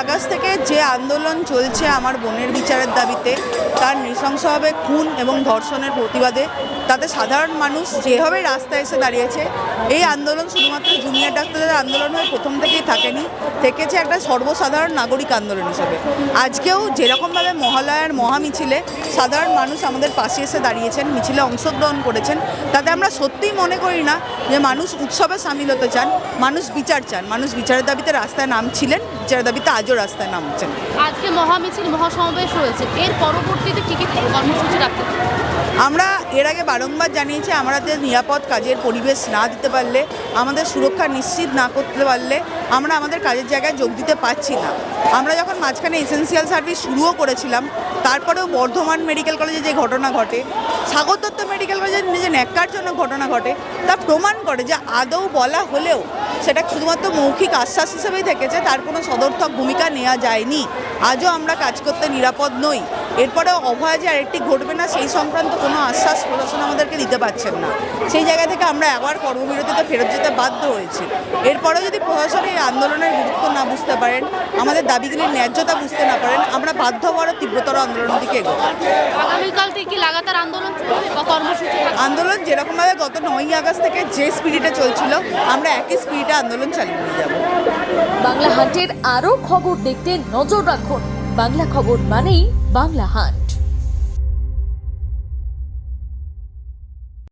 August থেকে যে আন্দোলন চলছে আমার বোনের বিচারের দাবিতে, তার নৃশংসভাবে খুন এবং ধর্ষণের প্রতিবাদে, তাতে সাধারণ মানুষ যেভাবে রাস্তায় এসে দাঁড়িয়েছে, এই আন্দোলন শুধুমাত্র জুনিয়র ডাক্তারদের আন্দোলন হয়ে প্রথম থেকেই থেকেছে একটা সর্বসাধারণ নাগরিক আন্দোলন হিসেবে। আজকেও যেরকমভাবে মহালয়ার মহামিছিলে সাধারণ মানুষ আমাদের পাশে এসে দাঁড়িয়েছেন, মিছিলে অংশগ্রহণ করেছেন, তাতে আমরা সত্যিই মনে করি না যে মানুষ উৎসবে সামিল হতে চান, মানুষ বিচার চান। মানুষ বিচারের দাবিতে রাস্তায় নামছিলেন, বিচারের দাবিতে আজও রাস্তায় নামছেন। আজকে মহামিছিল মহাসমাবেশ হয়েছে, এর পরবর্তীতে কী কী কর্মসূচি রাখতে? আমরা এর আগে বারংবার জানিয়েছি, আমাদের নিরাপদ কাজের পরিবেশ না দিতে পারলে, আমাদের সুরক্ষা নিশ্চিত না করতে পারলে আমরা আমাদের কাজের জায়গায় যোগ দিতে পারছি না। আমরা যখন মাঝখানে এসেন্সিয়াল সার্ভিস শুরুও করেছিলাম, তারপরেও বর্ধমান মেডিকেল কলেজে যে ঘটনা ঘটে, সাগর দত্ত মেডিকেল কলেজে যে ন্যাক্কারজনক ঘটনা ঘটে, তা প্রমাণ করে যে আদৌ বলা হলেও সেটা শুধুমাত্র মৌখিক আশ্বাস হিসেবেই থেকেছে, তার কোনো সদর্থক ভূমিকা নেওয়া যায়নি। আজও আমরা কাজ করতে নিরাপদ নই। এরপরেও অভয় যে আরেকটি ঘটবে না সেই সংক্রান্ত কোনো আশ্বাস প্রশাসন আমাদেরকে দিতে পারছেন না। সেই জায়গা থেকে আমরা আবার কর্মবিরতিতে ফেরত যেতে বাধ্য হয়েছি। এরপরেও যদি প্রশাসন এই আন্দোলনের গুরুত্ব না বুঝতে পারেন, আমাদের দাবিগুলির ন্যায্যতা বুঝতে না পারেন, আমরা বাধ্য হওয়ার তীব্রতর আন্দোলনের দিকে এগোবো। আগামীকাল থেকে কি লাগাতার আন্দোলন চলবে বা কর্মসূচি? আন্দোলন যেরকমভাবে গত 9ই আগস্ট থেকে যে স্পিরিটে চলছিল, আমরা একই স্পিরিটে আন্দোলন চালিয়ে নিয়ে যাব। বাংলা হান্টের আরও খবর দেখতে নজর রাখুন। বাংলা খবর মানেই বাংলা হান্ট।